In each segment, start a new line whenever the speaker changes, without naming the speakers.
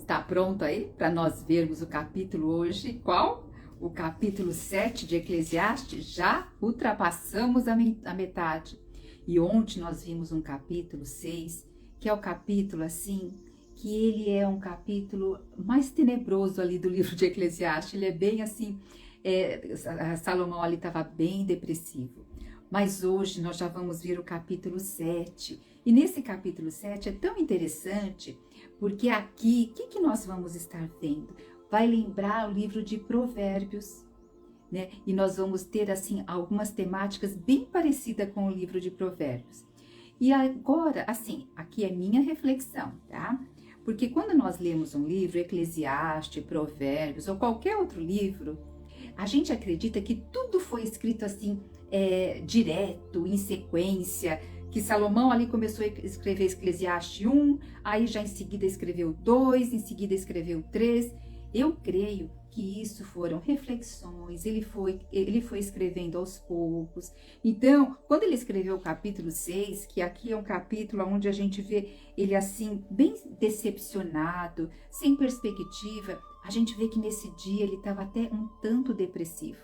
Tá pronto aí para nós vermos o capítulo hoje? Qual? O capítulo 7 de Eclesiastes. Já ultrapassamos a metade. E ontem nós vimos um capítulo 6, que é o capítulo assim, que ele é um capítulo mais tenebroso ali do livro de Eclesiastes. Ele é bem assim, Salomão ali estava bem depressivo. Mas hoje nós já vamos ver o capítulo 7. E nesse capítulo 7 é tão interessante, porque aqui, o que nós vamos estar vendo? Vai lembrar o livro de Provérbios, né? E nós vamos ter, assim, algumas temáticas bem parecidas com o livro de Provérbios. E agora, assim, aqui é minha reflexão, tá? Porque quando nós lemos um livro, Eclesiastes, Provérbios ou qualquer outro livro, a gente acredita que tudo foi escrito assim, direto, em sequência, que Salomão ali começou a escrever Eclesiastes 1, aí já em seguida escreveu 2, em seguida escreveu 3. Eu creio que isso foram reflexões, ele foi escrevendo aos poucos. Então, quando ele escreveu o capítulo 6, que aqui é um capítulo onde a gente vê ele assim, bem decepcionado, sem perspectiva, a gente vê que nesse dia ele estava até um tanto depressivo,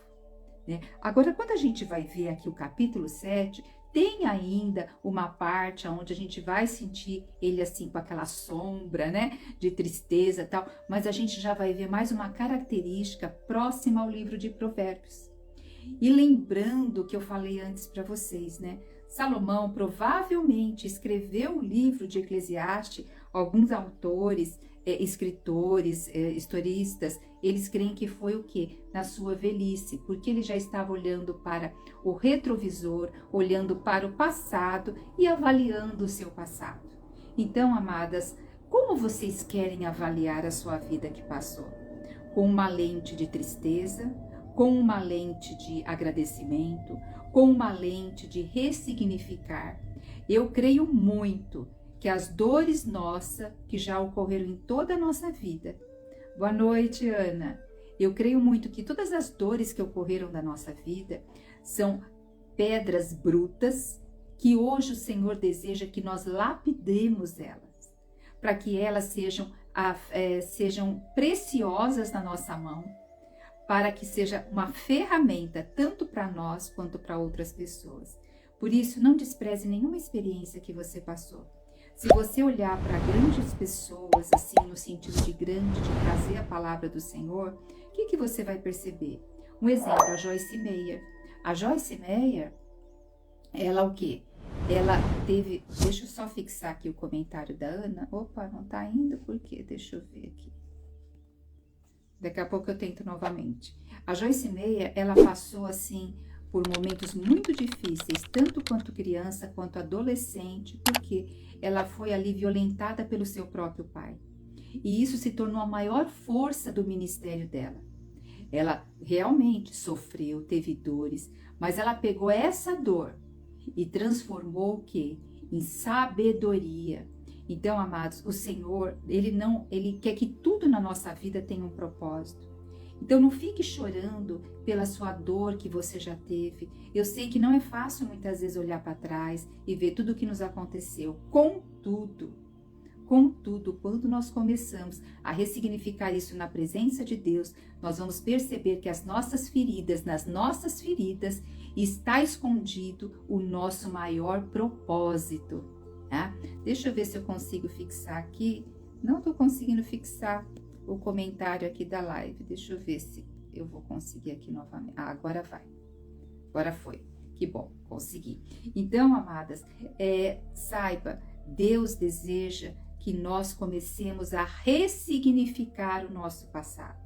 né? Agora, quando a gente vai ver aqui o capítulo 7, tem ainda uma parte onde a gente vai sentir ele assim com aquela sombra, né, de tristeza e tal, mas a gente já vai ver mais uma característica próxima ao livro de Provérbios. E lembrando o que eu falei antes para vocês, né, Salomão provavelmente escreveu o livro de Eclesiastes, alguns autores, escritores, historistas, eles creem que foi o quê? Na sua velhice, porque ele já estava olhando para o retrovisor, olhando para o passado e avaliando o seu passado. Então, amadas, como vocês querem avaliar a sua vida que passou? Com uma lente de tristeza, com uma lente de agradecimento, com uma lente de ressignificar? Eu creio muito que as dores nossas, que já ocorreram em toda a nossa vida. Boa noite, Ana. Eu creio muito que todas as dores que ocorreram da nossa vida são pedras brutas que hoje o Senhor deseja que nós lapidemos elas, para que elas sejam preciosas na nossa mão, para que seja uma ferramenta tanto para nós quanto para outras pessoas. Por isso, não despreze nenhuma experiência que você passou. Se você olhar para grandes pessoas, assim, no sentido de grande, de trazer a palavra do Senhor, o que você vai perceber? Um exemplo, a Joyce Meyer. A Joyce Meyer, ela o quê? Ela teve... Deixa eu só fixar aqui o comentário da Ana. Opa, não tá indo? Por quê? Deixa eu ver aqui. Daqui a pouco eu tento novamente. A Joyce Meyer, ela passou, assim, por momentos muito difíceis, tanto quanto criança, quanto adolescente, porque ela foi ali violentada pelo seu próprio pai. E isso se tornou a maior força do ministério dela. Ela realmente sofreu, teve dores, mas ela pegou essa dor e transformou o quê? Em sabedoria. Então, amados, o Senhor, Ele quer que tudo na nossa vida tenha um propósito. Então não fique chorando pela sua dor que você já teve. Eu sei que não é fácil muitas vezes olhar para trás e ver tudo o que nos aconteceu. Contudo, quando nós começamos a ressignificar isso na presença de Deus, nós vamos perceber que nas nossas feridas está escondido o nosso maior propósito. Tá? Deixa eu ver se eu consigo fixar aqui. Não estou conseguindo fixar o comentário aqui da live. Deixa eu ver se eu vou conseguir aqui novamente. Ah, agora vai. Agora foi. Que bom, consegui. Então, amadas, saiba, Deus deseja que nós comecemos a ressignificar o nosso passado.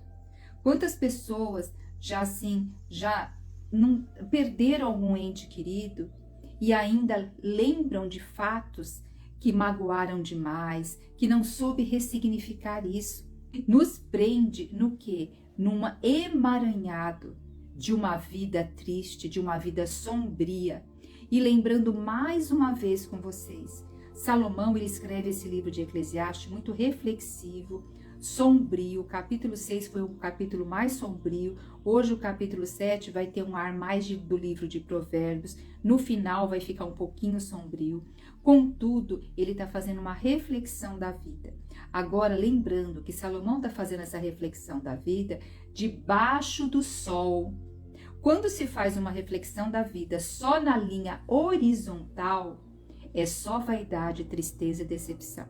Quantas pessoas já não perderam algum ente querido e ainda lembram de fatos que magoaram demais, que não soube ressignificar isso? Nos prende no quê? Num emaranhado de uma vida triste, de uma vida sombria. E lembrando mais uma vez com vocês, Salomão, ele escreve esse livro de Eclesiastes muito reflexivo, sombrio. O capítulo 6 foi o capítulo mais sombrio. Hoje o capítulo 7 vai ter um ar mais do livro de Provérbios. No final vai ficar um pouquinho sombrio. Contudo, ele está fazendo uma reflexão da vida. Agora, lembrando que Salomão está fazendo essa reflexão da vida debaixo do sol. Quando se faz uma reflexão da vida só na linha horizontal, é só vaidade, tristeza e decepção.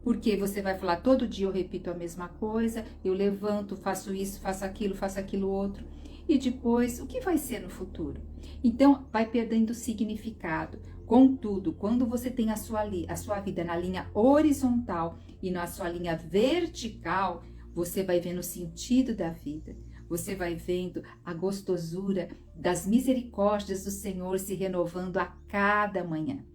Porque você vai falar, todo dia eu repito a mesma coisa, eu levanto, faço isso, faço aquilo outro. E depois, o que vai ser no futuro? Então, vai perdendo significado. Contudo, quando você tem a sua vida na linha horizontal e na sua linha vertical, você vai vendo o sentido da vida. Você vai vendo a gostosura das misericórdias do Senhor se renovando a cada manhã.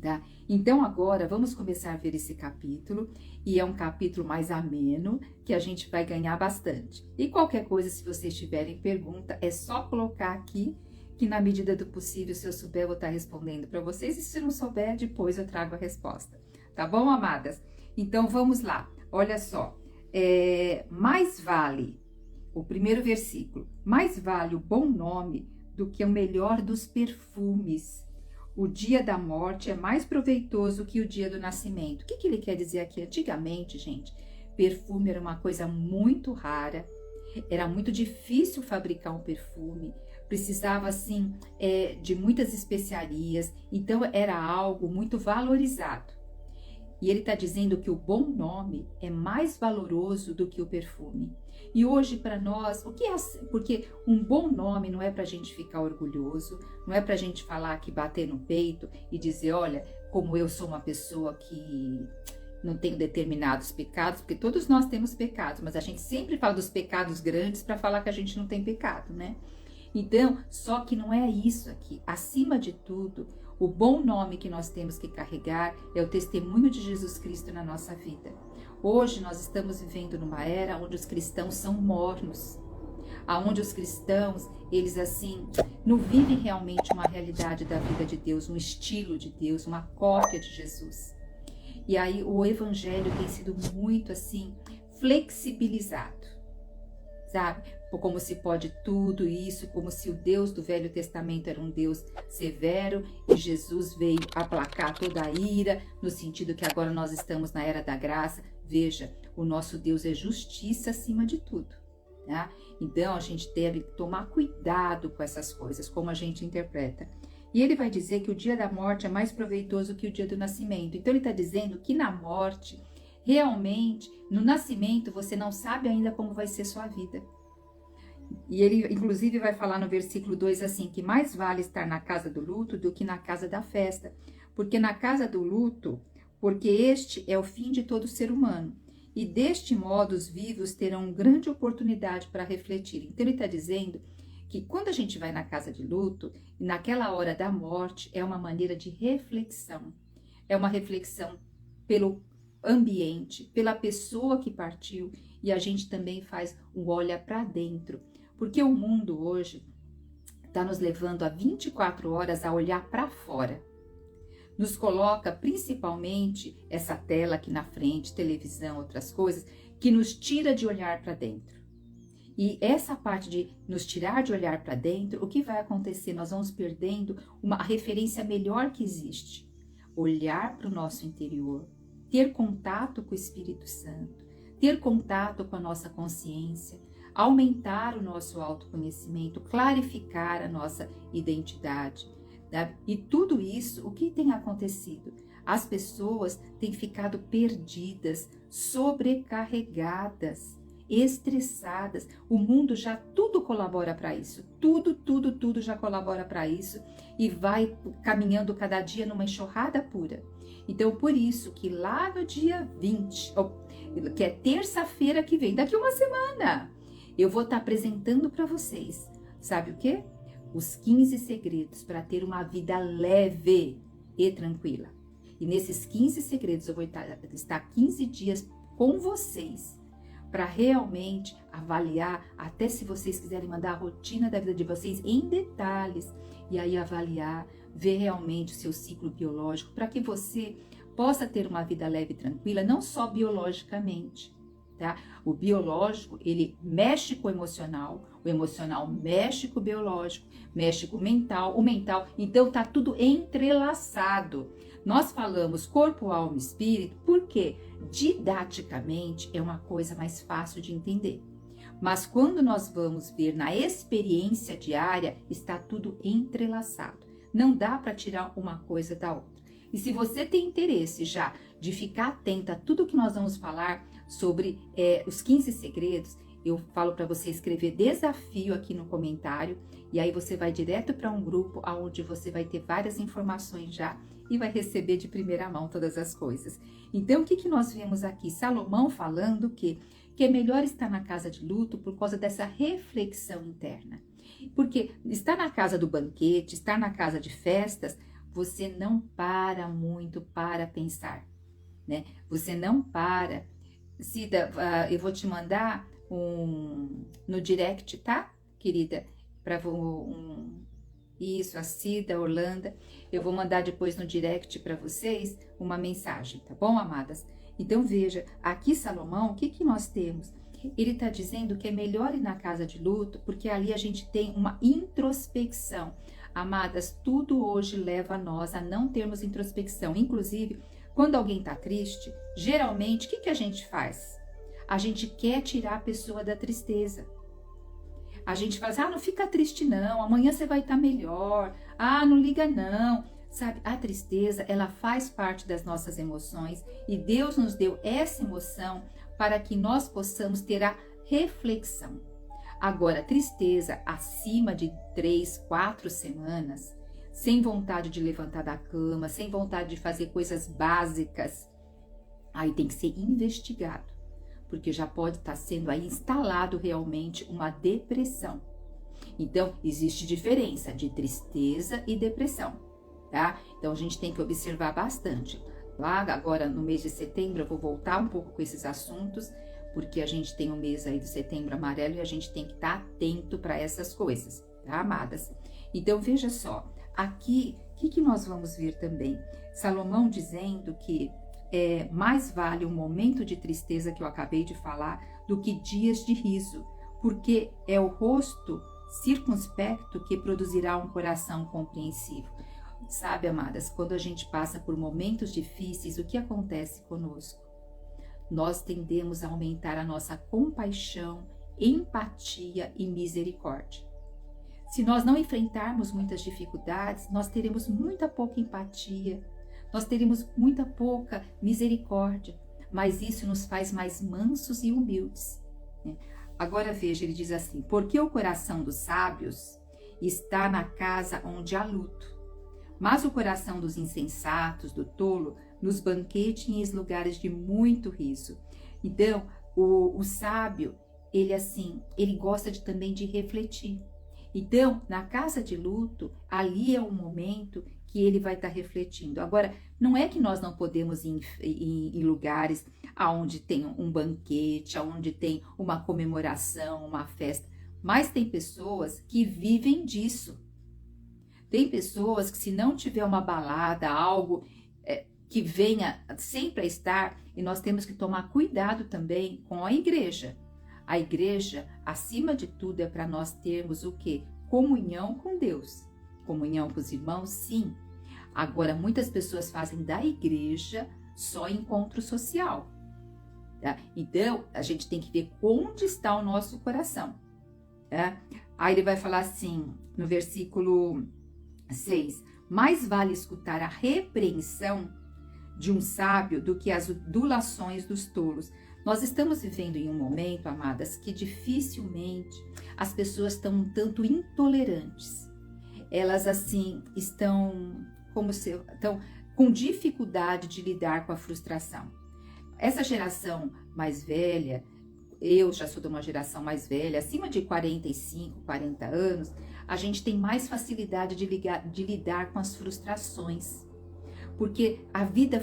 Tá? Então agora vamos começar a ver esse capítulo, e é um capítulo mais ameno, que a gente vai ganhar bastante. E qualquer coisa, se vocês tiverem pergunta, é só colocar aqui, que na medida do possível, se eu souber, eu vou estar respondendo para vocês, e se não souber, depois eu trago a resposta. Tá bom, amadas? Então vamos lá, olha só, mais vale, o primeiro versículo, mais vale o bom nome do que o melhor dos perfumes. O dia da morte é mais proveitoso que o dia do nascimento. O que ele quer dizer aqui? Antigamente, gente, perfume era uma coisa muito rara, era muito difícil fabricar um perfume, precisava, assim, de muitas especiarias, então era algo muito valorizado. E ele está dizendo que o bom nome é mais valoroso do que o perfume. E hoje para nós, o que é assim? Porque um bom nome não é para a gente ficar orgulhoso, não é para a gente falar que bater no peito e dizer, olha, como eu sou uma pessoa que não tenho determinados pecados, porque todos nós temos pecados, mas a gente sempre fala dos pecados grandes para falar que a gente não tem pecado, né? Então, só que não é isso aqui. Acima de tudo, o bom nome que nós temos que carregar é o testemunho de Jesus Cristo na nossa vida. Hoje nós estamos vivendo numa era onde os cristãos são mornos, aonde os cristãos, eles assim, não vivem realmente uma realidade da vida de Deus, um estilo de Deus, uma cópia de Jesus. E aí o evangelho tem sido muito assim, flexibilizado, sabe? Como se pode tudo isso, como se o Deus do Velho Testamento era um Deus severo e Jesus veio aplacar toda a ira, no sentido que agora nós estamos na era da graça. Veja, o nosso Deus é justiça acima de tudo, tá? Então a gente deve tomar cuidado com essas coisas, como a gente interpreta. E ele vai dizer que o dia da morte é mais proveitoso que o dia do nascimento. Então ele está dizendo que na morte, realmente, no nascimento, você não sabe ainda como vai ser sua vida. E ele, inclusive, vai falar no versículo 2 assim, que mais vale estar na casa do luto do que na casa da festa. Porque na casa do luto, porque este é o fim de todo ser humano. E deste modo os vivos terão grande oportunidade para refletir. Então ele está dizendo que quando a gente vai na casa de luto, naquela hora da morte, é uma maneira de reflexão. É uma reflexão pelo ambiente, pela pessoa que partiu, e a gente também faz um olha para dentro. Porque o mundo hoje está nos levando a 24 horas a olhar para fora. Nos coloca principalmente essa tela aqui na frente, televisão, outras coisas, que nos tira de olhar para dentro. E essa parte de nos tirar de olhar para dentro, o que vai acontecer? Nós vamos perdendo a referência melhor que existe. Olhar para o nosso interior, ter contato com o Espírito Santo, ter contato com a nossa consciência, aumentar o nosso autoconhecimento, clarificar a nossa identidade. Né? E tudo isso, o que tem acontecido? As pessoas têm ficado perdidas, sobrecarregadas, estressadas. O mundo já tudo colabora para isso. Tudo já colabora para isso e vai caminhando cada dia numa enxurrada pura. Então, por isso que lá no dia 20, que é terça-feira que vem, daqui uma semana, eu vou estar apresentando para vocês, sabe o quê? Os 15 segredos para ter uma vida leve e tranquila. E nesses 15 segredos eu vou estar 15 dias com vocês para realmente avaliar, até se vocês quiserem mandar a rotina da vida de vocês em detalhes, e aí avaliar, ver realmente o seu ciclo biológico, para que você possa ter uma vida leve e tranquila, não só biologicamente, tá? O biológico, ele mexe com o emocional mexe com o biológico, mexe com o mental, então tá tudo entrelaçado. Nós falamos corpo, alma e espírito porque didaticamente é uma coisa mais fácil de entender. Mas quando nós vamos ver na experiência diária, está tudo entrelaçado. Não dá para tirar uma coisa da outra. E se você tem interesse já de ficar atenta a tudo que nós vamos falar sobre os 15 segredos, eu falo para você escrever desafio aqui no comentário e aí você vai direto para um grupo onde você vai ter várias informações já e vai receber de primeira mão todas as coisas. Então, o que nós vemos aqui? Salomão falando que é melhor estar na casa de luto por causa dessa reflexão interna. Porque estar na casa do banquete, estar na casa de festas, você não para muito para pensar, né? Você não para. Cida, eu vou te mandar no direct, tá, querida? Isso, a Cida, a Orlando. Eu vou mandar depois no direct para vocês uma mensagem, tá bom, amadas? Então veja, aqui Salomão, o que nós temos? Ele está dizendo que é melhor ir na casa de luto, porque ali a gente tem uma introspecção. Amadas, tudo hoje leva a nós a não termos introspecção. Inclusive, quando alguém está triste, geralmente, o que a gente faz? A gente quer tirar a pessoa da tristeza. A gente fala, não fica triste não, amanhã você vai estar melhor. Não liga não. Sabe, a tristeza, ela faz parte das nossas emoções e Deus nos deu essa emoção para que nós possamos ter a reflexão. Agora, tristeza acima de 3, 4 semanas, sem vontade de levantar da cama, sem vontade de fazer coisas básicas, aí tem que ser investigado, porque já pode estar sendo aí instalado realmente uma depressão. Então, existe diferença de tristeza e depressão, tá? Então, a gente tem que observar bastante. Lá, agora no mês de setembro, eu vou voltar um pouco com esses assuntos, porque a gente tem o mês aí do setembro amarelo e a gente tem que estar atento para essas coisas, tá, amadas? Então, veja só, aqui, o que nós vamos ver também? Salomão dizendo que mais vale um momento de tristeza que eu acabei de falar do que dias de riso, porque é o rosto circunspecto que produzirá um coração compreensivo. Sabe, amadas, quando a gente passa por momentos difíceis, o que acontece conosco? Nós tendemos a aumentar a nossa compaixão, empatia e misericórdia. Se nós não enfrentarmos muitas dificuldades, nós teremos muita pouca empatia, nós teremos muita pouca misericórdia, mas isso nos faz mais mansos e humildes, né? Agora veja, ele diz assim, porque o coração dos sábios está na casa onde há luto, mas o coração dos insensatos, do tolo, nos banquetes e em lugares de muito riso. Então, o sábio, ele gosta também de refletir. Então, na casa de luto, ali é o momento que ele vai estar refletindo. Agora, não é que nós não podemos ir em lugares onde tem um banquete, onde tem uma comemoração, uma festa, mas tem pessoas que vivem disso. Tem pessoas que se não tiver uma balada, algo que venha sempre a estar, e nós temos que tomar cuidado também com a igreja. A igreja, acima de tudo, é para nós termos o quê? Comunhão com Deus. Comunhão com os irmãos, sim. Agora, muitas pessoas fazem da igreja só encontro social. Tá? Então, a gente tem que ver onde está o nosso coração. Tá? Aí ele vai falar assim, no versículo 6, mais vale escutar a repreensão de um sábio do que as adulações dos tolos. Nós estamos vivendo em um momento, amadas, que dificilmente as pessoas estão um tanto intolerantes. Elas, estão com dificuldade de lidar com a frustração. Essa geração mais velha, eu já sou de uma geração mais velha, acima de 45, 40 anos, a gente tem mais facilidade de lidar com as frustrações. Porque a vida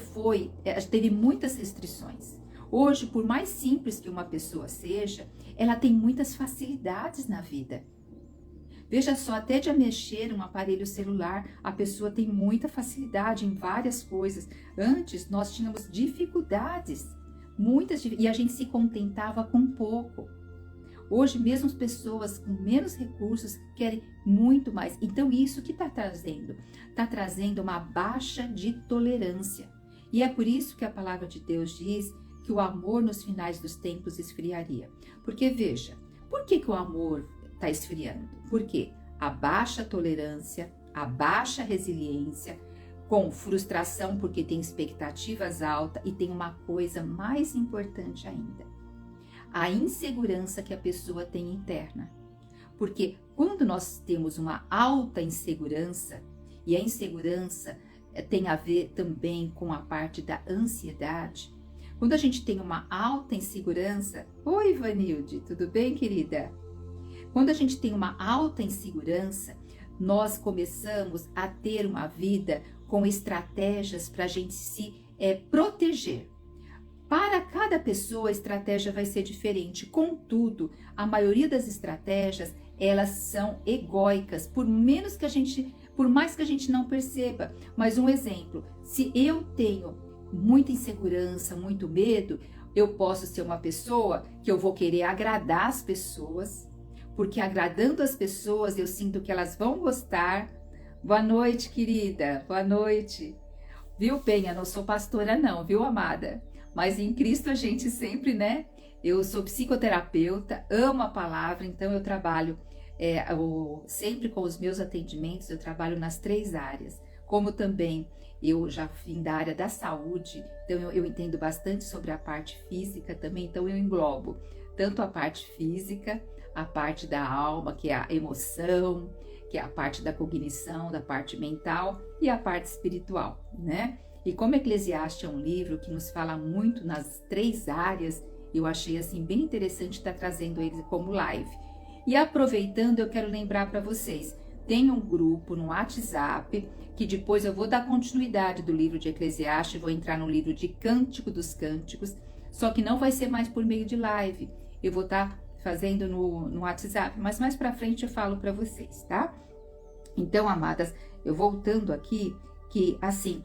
teve muitas restrições. Hoje, por mais simples que uma pessoa seja, ela tem muitas facilidades na vida. Veja só, até de mexer um aparelho celular, a pessoa tem muita facilidade em várias coisas. Antes, nós tínhamos dificuldades. e a gente se contentava com pouco. Hoje, mesmo as pessoas com menos recursos querem muito mais. Então, isso que está trazendo? Está trazendo uma baixa de tolerância. E é por isso que a palavra de Deus diz que o amor nos finais dos tempos esfriaria. Porque, veja, por que o amor está esfriando? Porque a baixa tolerância, a baixa resiliência, com frustração porque tem expectativas altas e tem uma coisa mais importante ainda, a insegurança que a pessoa tem interna. Porque quando nós temos uma alta insegurança, e a insegurança tem a ver também com a parte da ansiedade, quando a gente tem uma alta insegurança... Oi, Vanilde, tudo bem, querida? Quando a gente tem uma alta insegurança, nós começamos a ter uma vida com estratégias para a gente se proteger. Para cada pessoa, a estratégia vai ser diferente. Contudo, a maioria das estratégias, elas são egóicas, por mais que a gente não perceba. Mas um exemplo, se eu tenho muita insegurança, muito medo, eu posso ser uma pessoa que eu vou querer agradar as pessoas, porque agradando as pessoas, eu sinto que elas vão gostar. Boa noite, querida. Boa noite. Viu, Penha? Não sou pastora não, viu, amada? Mas em Cristo a gente sempre, né? Eu sou psicoterapeuta, amo a palavra, então eu trabalho sempre com os meus atendimentos, eu trabalho nas 3 áreas. Como também eu já vim da área da saúde, então eu entendo bastante sobre a parte física também, então eu englobo tanto a parte física, a parte da alma, que é a emoção, que é a parte da cognição, da parte mental e a parte espiritual, né? E como Eclesiastes é um livro que nos fala muito nas 3 áreas, eu achei assim bem interessante estar trazendo ele como live. E aproveitando, eu quero lembrar para vocês, tem um grupo no WhatsApp, que depois eu vou dar continuidade do livro de Eclesiastes, vou entrar no livro de Cântico dos Cânticos, só que não vai ser mais por meio de live, eu vou estar fazendo no WhatsApp, mas mais para frente eu falo para vocês, tá? Então, amadas, eu voltando aqui, que assim,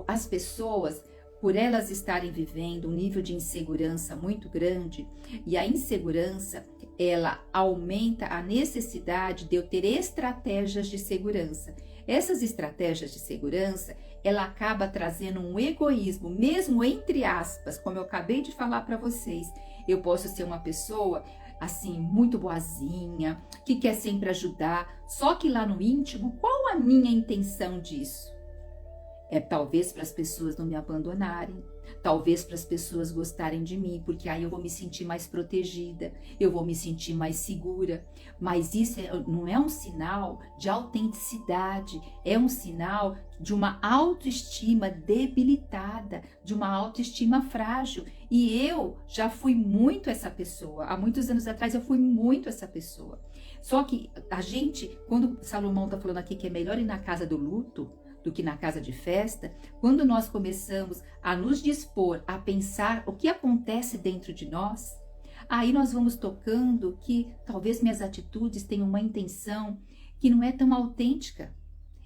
as pessoas, por elas estarem vivendo um nível de insegurança muito grande, e a insegurança, ela aumenta a necessidade de eu ter estratégias de segurança. Essas estratégias de segurança, ela acaba trazendo um egoísmo, mesmo entre aspas, como eu acabei de falar para vocês. Eu posso ser uma pessoa assim, muito boazinha, que quer sempre ajudar, só que lá no íntimo, qual a minha intenção disso? É talvez para as pessoas não me abandonarem, talvez para as pessoas gostarem de mim, porque aí eu vou me sentir mais protegida, eu vou me sentir mais segura. Mas isso não é um sinal de autenticidade, é um sinal de uma autoestima debilitada, de uma autoestima frágil. E eu já fui muito essa pessoa, há muitos anos atrás eu fui muito essa pessoa. Só que a gente, quando Salomão está falando aqui que é melhor ir na casa do luto do que na casa de festa, quando nós começamos a nos dispor a pensar o que acontece dentro de nós, aí nós vamos tocando que talvez minhas atitudes tenham uma intenção que não é tão autêntica.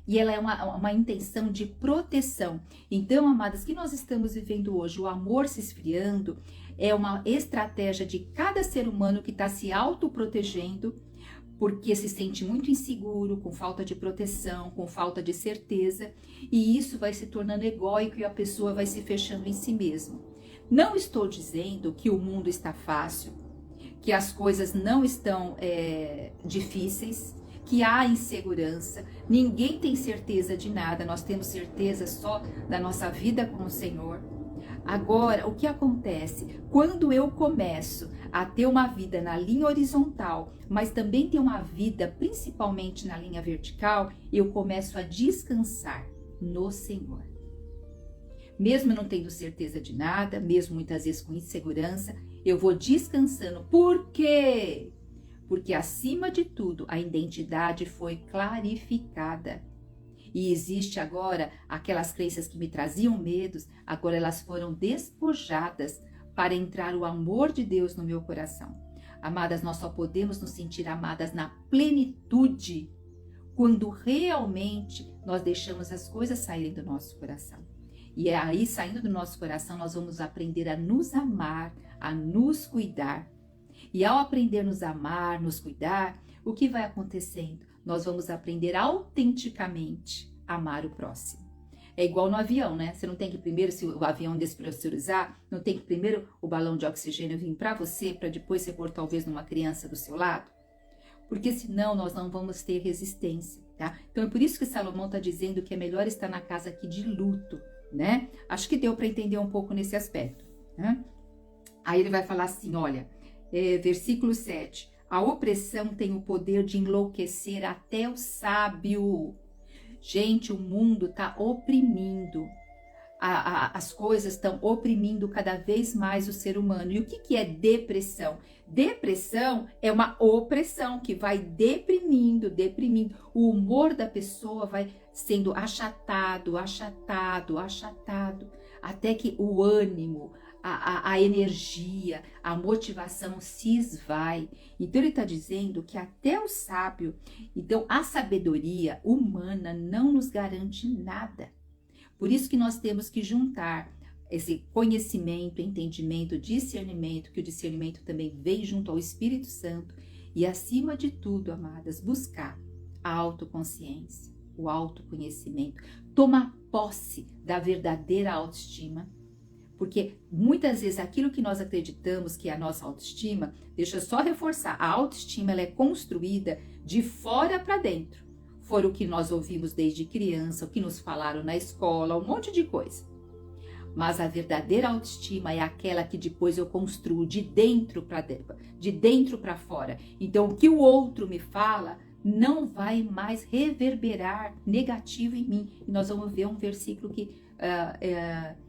E ela é uma intenção de proteção. Então, amadas, que nós estamos vivendo hoje, o amor se esfriando, é uma estratégia de cada ser humano que está se autoprotegendo, porque se sente muito inseguro, com falta de proteção, com falta de certeza, e isso vai se tornando egóico e a pessoa vai se fechando em si mesma. Não estou dizendo que o mundo está fácil, que as coisas não estão difíceis, que há insegurança, ninguém tem certeza de nada, nós temos certeza só da nossa vida com o Senhor. Agora, o que acontece? Quando eu começo a ter uma vida na linha horizontal, mas também ter uma vida principalmente na linha vertical, eu começo a descansar no Senhor. Mesmo não tendo certeza de nada, mesmo muitas vezes com insegurança, eu vou descansando. Por quê? Porque acima de tudo, a identidade foi clarificada. E existe agora aquelas crenças que me traziam medos, agora elas foram despojadas para entrar o amor de Deus no meu coração. Amadas, nós só podemos nos sentir amadas na plenitude quando realmente nós deixamos as coisas saírem do nosso coração. E é aí, saindo do nosso coração, nós vamos aprender a nos amar, a nos cuidar. E ao aprender a nos amar, nos cuidar, o que vai acontecendo? Nós vamos aprender autenticamente a amar o próximo. É igual no avião, né? Você não tem que primeiro, se o avião despressurizar, não tem que primeiro o balão de oxigênio vir para você, para depois você pôr talvez numa criança do seu lado? Porque senão nós não vamos ter resistência, tá? Então é por isso que Salomão está dizendo que é melhor estar na casa aqui de luto, né? Acho que deu para entender um pouco nesse aspecto, né? Aí ele vai falar assim, olha, versículo 7. A opressão tem o poder de enlouquecer até o sábio. Gente, o mundo está oprimindo. As coisas estão oprimindo cada vez mais o ser humano. E o que é depressão? Depressão é uma opressão que vai deprimindo. O humor da pessoa vai sendo achatado, até que o ânimo, a energia, a motivação se esvai. Então ele está dizendo que até o sábio, então a sabedoria humana não nos garante nada. Por isso que nós temos que juntar esse conhecimento, entendimento, discernimento, que o discernimento também vem junto ao Espírito Santo e acima de tudo, amadas, buscar a autoconsciência, o autoconhecimento, tomar posse da verdadeira autoestima. Porque muitas vezes aquilo que nós acreditamos que é a nossa autoestima, deixa eu só reforçar, a autoestima ela é construída de fora para dentro. Foi o que nós ouvimos desde criança, o que nos falaram na escola, um monte de coisa. Mas a verdadeira autoestima é aquela que depois eu construo de dentro para fora. Então o que o outro me fala não vai mais reverberar negativo em mim. E nós vamos ver um versículo que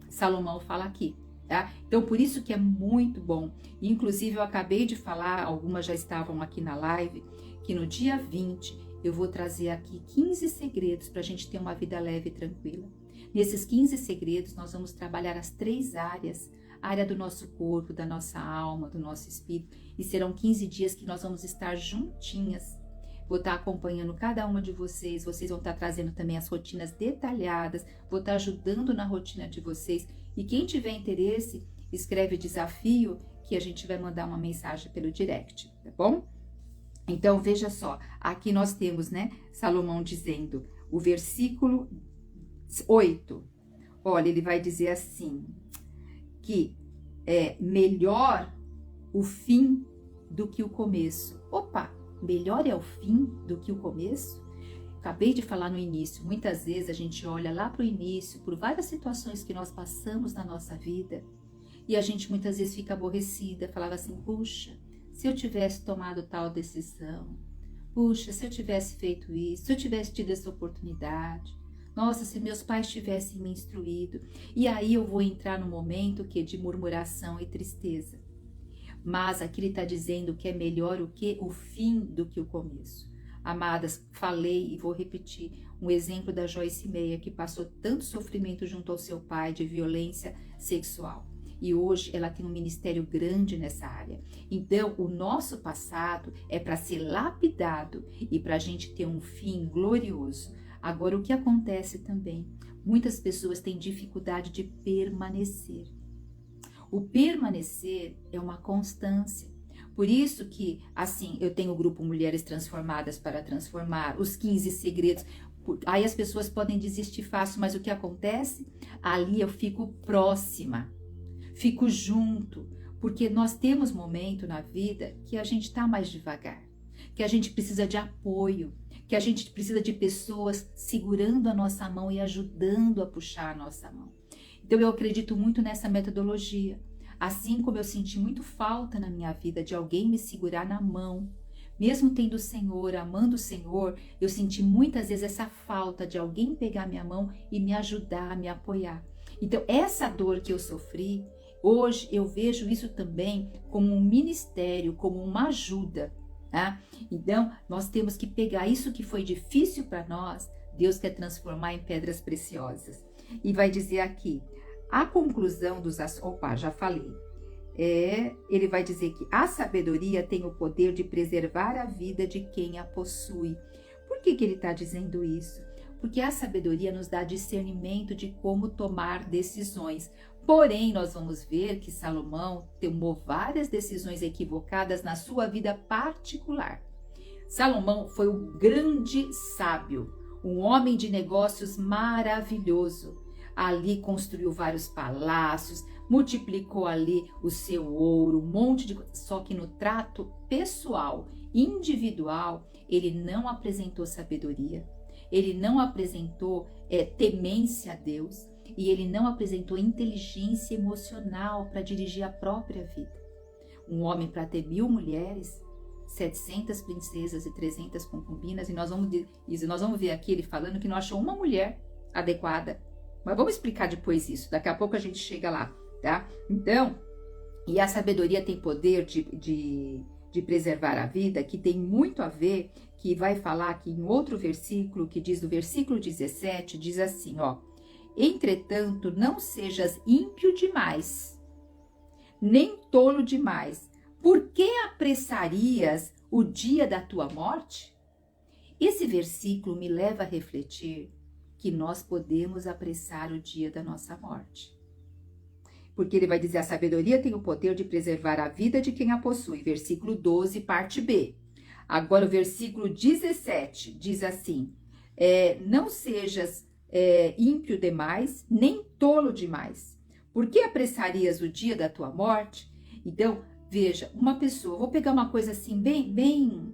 Salomão fala aqui, tá? Então, por isso que é muito bom. Inclusive, eu acabei de falar, algumas já estavam aqui na live, que no dia 20 eu vou trazer aqui 15 segredos para a gente ter uma vida leve e tranquila. Nesses 15 segredos, nós vamos trabalhar as 3 áreas, a área do nosso corpo, da nossa alma, do nosso espírito, e serão 15 dias que nós vamos estar juntinhas. Vou estar acompanhando cada uma de vocês vão estar trazendo também as rotinas detalhadas, vou estar ajudando na rotina de vocês. E quem tiver interesse, escreve desafio que a gente vai mandar uma mensagem pelo direct, tá bom? Então, veja só, aqui nós temos, né, Salomão dizendo, o versículo 8, olha, ele vai dizer assim, que é melhor o fim do que o começo. Opa! Melhor é o fim do que o começo? Acabei de falar no início, muitas vezes a gente olha lá para o início, por várias situações que nós passamos na nossa vida, e a gente muitas vezes fica aborrecida, falava assim, puxa, se eu tivesse tomado tal decisão, puxa, se eu tivesse feito isso, se eu tivesse tido essa oportunidade, nossa, se meus pais tivessem me instruído, e aí eu vou entrar no momento que de murmuração e tristeza. Mas aqui ele está dizendo que é melhor o que? O fim do que o começo. Amadas, falei e vou repetir um exemplo da Joyce Meyer, que passou tanto sofrimento junto ao seu pai de violência sexual. E hoje ela tem um ministério grande nessa área. Então, o nosso passado é para ser lapidado e para a gente ter um fim glorioso. Agora, o que acontece também? Muitas pessoas têm dificuldade de permanecer. O permanecer é uma constância. Por isso que, assim, eu tenho o grupo Mulheres Transformadas para Transformar, os 15 segredos. Aí as pessoas podem desistir fácil, mas o que acontece? Ali eu fico próxima, fico junto, porque nós temos momento na vida que a gente está mais devagar, que a gente precisa de apoio, que a gente precisa de pessoas segurando a nossa mão e ajudando a puxar a nossa mão. Então eu acredito muito nessa metodologia, assim como eu senti muito falta na minha vida de alguém me segurar na mão, mesmo tendo o Senhor, amando o Senhor, eu senti muitas vezes essa falta de alguém pegar minha mão e me ajudar, me apoiar. Então essa dor que eu sofri, hoje eu vejo isso também como um ministério, como uma ajuda, tá? Então nós temos que pegar isso que foi difícil para nós, Deus quer transformar em pedras preciosas. E vai dizer aqui, a conclusão dos... Opa, já falei. Ele vai dizer que a sabedoria tem o poder de preservar a vida de quem a possui. Por que ele está dizendo isso? Porque a sabedoria nos dá discernimento de como tomar decisões. Porém, nós vamos ver que Salomão tomou várias decisões equivocadas na sua vida particular. Salomão foi um grande sábio, um homem de negócios maravilhoso. Ali construiu vários palácios, multiplicou ali o seu ouro, um monte de coisa. Só que no trato pessoal, individual, ele não apresentou sabedoria, ele não apresentou temência a Deus e ele não apresentou inteligência emocional para dirigir a própria vida. Um homem para ter 1000 mulheres, 700 princesas e 300 concubinas, e nós vamos ver aqui ele falando que não achou uma mulher adequada. Mas vamos explicar depois isso, daqui a pouco a gente chega lá, tá? Então, e a sabedoria tem poder de preservar a vida, que tem muito a ver, que vai falar aqui em outro versículo, que diz no versículo 17, diz assim, ó: entretanto, não sejas ímpio demais, nem tolo demais. Por que apressarias o dia da tua morte? Esse versículo me leva a refletir que nós podemos apressar o dia da nossa morte. Porque ele vai dizer, a sabedoria tem o poder de preservar a vida de quem a possui. Versículo 12, parte B. Agora o versículo 17 diz assim, não sejas ímpio demais, nem tolo demais. Por que apressarias o dia da tua morte? Então, veja, uma pessoa, vou pegar uma coisa assim bem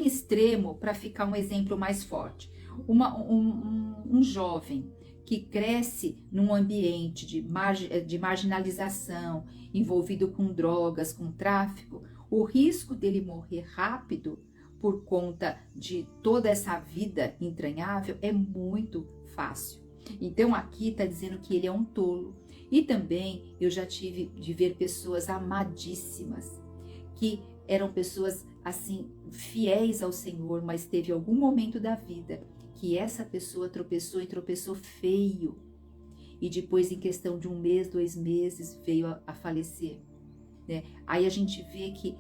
extremo para ficar um exemplo mais forte. Um jovem que cresce num ambiente de marginalização, envolvido com drogas, com tráfico, o risco dele morrer rápido por conta de toda essa vida entranhável é muito fácil. Então aqui está dizendo que ele é um tolo. E também eu já tive de ver pessoas amadíssimas, que eram pessoas assim fiéis ao Senhor, mas teve algum momento da vida que essa pessoa tropeçou e tropeçou feio. E depois, em questão de 1 mês, 2 meses, veio a falecer. Né? Aí a gente vê que,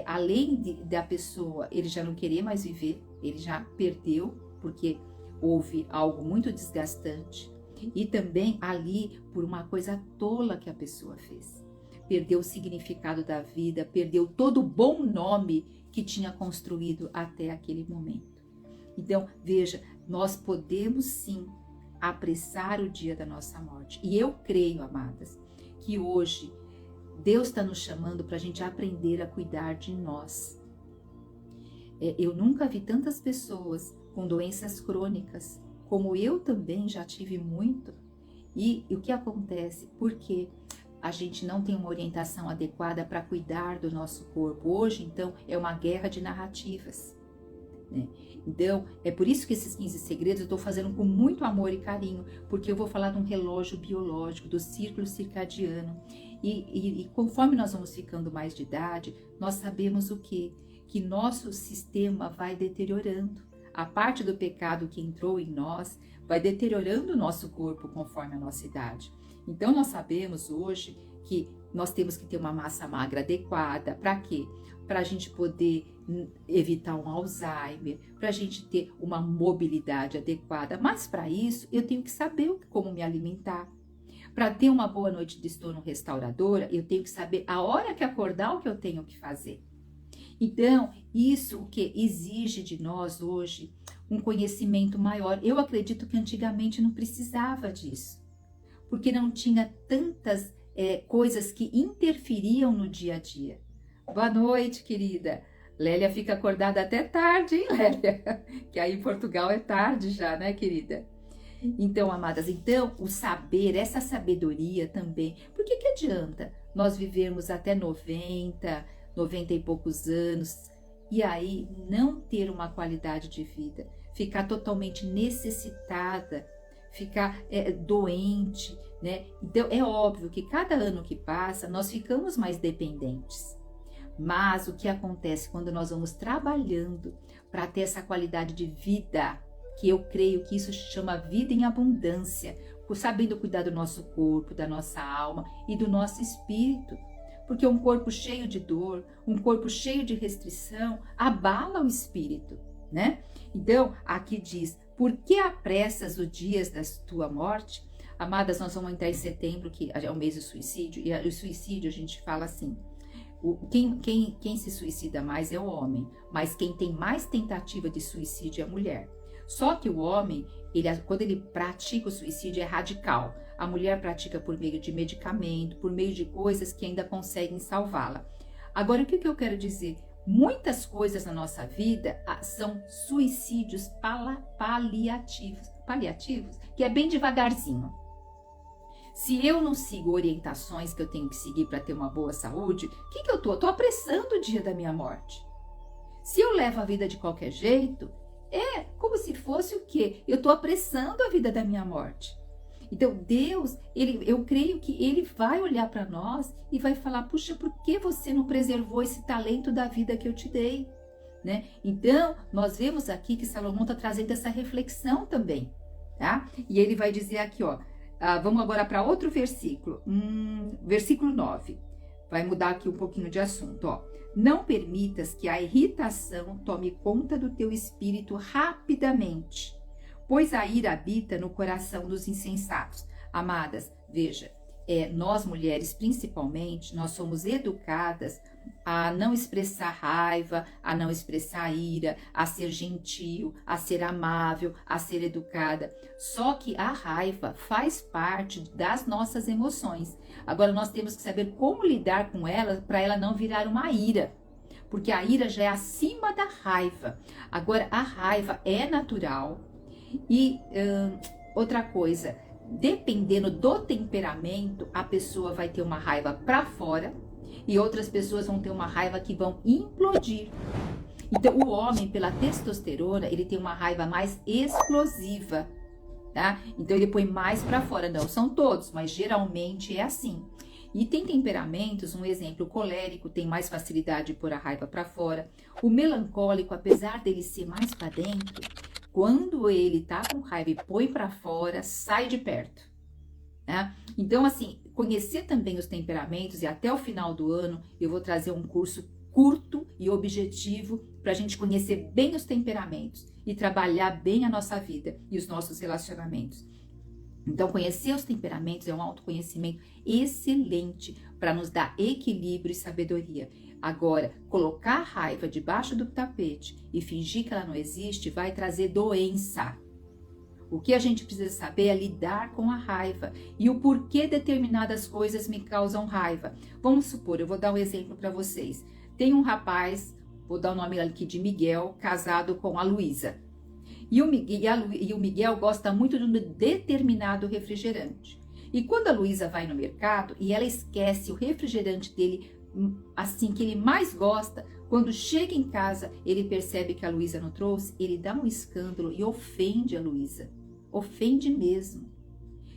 além da pessoa, ele já não querer mais viver, ele já perdeu, porque houve algo muito desgastante. E também ali, por uma coisa tola que a pessoa fez. Perdeu o significado da vida, perdeu todo o bom nome que tinha construído até aquele momento. Então, veja, nós podemos sim apressar o dia da nossa morte. E eu creio, amadas, que hoje Deus está nos chamando para a gente aprender a cuidar de nós. Eu nunca vi tantas pessoas com doenças crônicas, como eu também já tive muito. E o que acontece? Porque a gente não tem uma orientação adequada para cuidar do nosso corpo. Hoje, então, é uma guerra de narrativas. Né? Então, é por isso que esses 15 segredos eu estou fazendo com muito amor e carinho, porque eu vou falar de um relógio biológico, do círculo circadiano. E conforme nós vamos ficando mais de idade, nós sabemos o quê? Que nosso sistema vai deteriorando. A parte do pecado que entrou em nós vai deteriorando o nosso corpo conforme a nossa idade. Então, nós sabemos hoje que nós temos que ter uma massa magra adequada. Para quê? Para a gente poder evitar um Alzheimer, para a gente ter uma mobilidade adequada. Mas para isso, eu tenho que saber como me alimentar. Para ter uma boa noite de sono restauradora, eu tenho que saber a hora que acordar o que eu tenho que fazer. Então, isso que exige de nós hoje um conhecimento maior. Eu acredito que antigamente não precisava disso, porque não tinha tantas coisas que interferiam no dia a dia. Boa noite, querida. Lélia fica acordada até tarde, hein, Lélia? Que aí em Portugal é tarde já, né, querida? Então, amadas, o saber, essa sabedoria também. Por que adianta nós vivermos até 90 e poucos anos e aí não ter uma qualidade de vida? Ficar totalmente necessitada, ficar doente, né? Então, é óbvio que cada ano que passa, nós ficamos mais dependentes. Mas o que acontece quando nós vamos trabalhando para ter essa qualidade de vida, que eu creio que isso se chama vida em abundância, sabendo cuidar do nosso corpo, da nossa alma e do nosso espírito. Porque um corpo cheio de dor, um corpo cheio de restrição, abala o espírito, né? Então, aqui diz, Por que apressas os dias da tua morte? Amadas, nós vamos entrar em setembro, que é o mês do suicídio, e o suicídio a gente fala assim, quem se suicida mais é o homem, mas quem tem mais tentativa de suicídio é a mulher. Só que o homem, quando ele pratica o suicídio, é radical. A mulher pratica por meio de medicamento, por meio de coisas que ainda conseguem salvá-la. Agora, o que eu quero dizer? Muitas coisas na nossa vida são suicídios paliativos, que é bem devagarzinho. Se eu não sigo orientações que eu tenho que seguir para ter uma boa saúde, o que eu tô? Eu tô apressando o dia da minha morte. Se eu levo a vida de qualquer jeito, é como se fosse o quê? Eu tô apressando a vida da minha morte. Então Deus, eu creio que Ele vai olhar para nós e vai falar, puxa, por que você não preservou esse talento da vida que eu te dei? Né? Então, nós vemos aqui que Salomão está trazendo essa reflexão também, tá? E ele vai dizer aqui, ó, vamos agora para outro versículo, versículo 9, vai mudar aqui um pouquinho de assunto, ó. Não permitas que a irritação tome conta do teu espírito rapidamente, pois a ira habita no coração dos insensatos. Amadas, veja, nós mulheres principalmente, nós somos educadas a não expressar raiva, a não expressar ira, a ser gentil, a ser amável, a ser educada. Só que a raiva faz parte das nossas emoções. Agora nós temos que saber como lidar com ela para ela não virar uma ira. Porque a ira já é acima da raiva. Agora a raiva é natural. E outra coisa, dependendo do temperamento, a pessoa vai ter uma raiva para fora e outras pessoas vão ter uma raiva que vão implodir. Então, o homem, pela testosterona, ele tem uma raiva mais explosiva, tá? Então, ele põe mais para fora. Não são todos, mas geralmente é assim. E tem temperamentos, um exemplo, o colérico tem mais facilidade de pôr a raiva para fora. O melancólico, apesar dele ser mais para dentro, quando ele tá com raiva e põe para fora, sai de perto. Né? Então, assim, conhecer também os temperamentos, e até o final do ano eu vou trazer um curso curto e objetivo para a gente conhecer bem os temperamentos e trabalhar bem a nossa vida e os nossos relacionamentos. Então, conhecer os temperamentos é um autoconhecimento excelente para nos dar equilíbrio e sabedoria. Agora, colocar a raiva debaixo do tapete e fingir que ela não existe vai trazer doença. O que a gente precisa saber é lidar com a raiva e o porquê determinadas coisas me causam raiva. Vamos supor, eu vou dar um exemplo para vocês. Tem um rapaz, vou dar o nome aqui de Miguel, casado com a Luísa. E o Miguel gosta muito de um determinado refrigerante. E quando a Luísa vai no mercado e ela esquece o refrigerante dele, assim, que ele mais gosta, quando chega em casa, ele percebe que a Luísa não trouxe, ele dá um escândalo e ofende a Luísa. Ofende mesmo.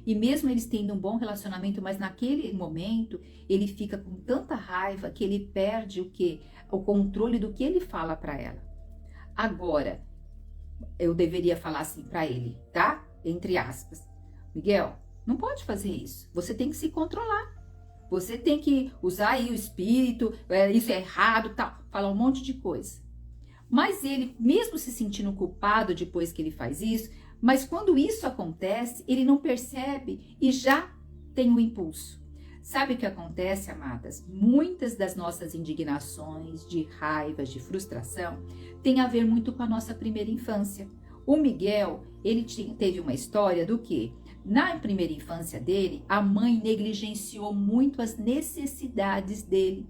E mesmo eles tendo um bom relacionamento, mas naquele momento, ele fica com tanta raiva que ele perde o quê? O controle do que ele fala para ela. Agora, eu deveria falar assim para ele, tá? Entre aspas. Miguel, não pode fazer isso. Você tem que se controlar. Você tem que usar aí o espírito, isso é errado, tal. Falar um monte de coisa. Mas ele, mesmo se sentindo culpado depois que ele faz isso, mas quando isso acontece, ele não percebe e já tem o impulso. Sabe o que acontece, amadas? Muitas das nossas indignações, de raivas, de frustração, tem a ver muito com a nossa primeira infância. O Miguel, ele teve uma história do quê? Na primeira infância dele, a mãe negligenciou muito as necessidades dele,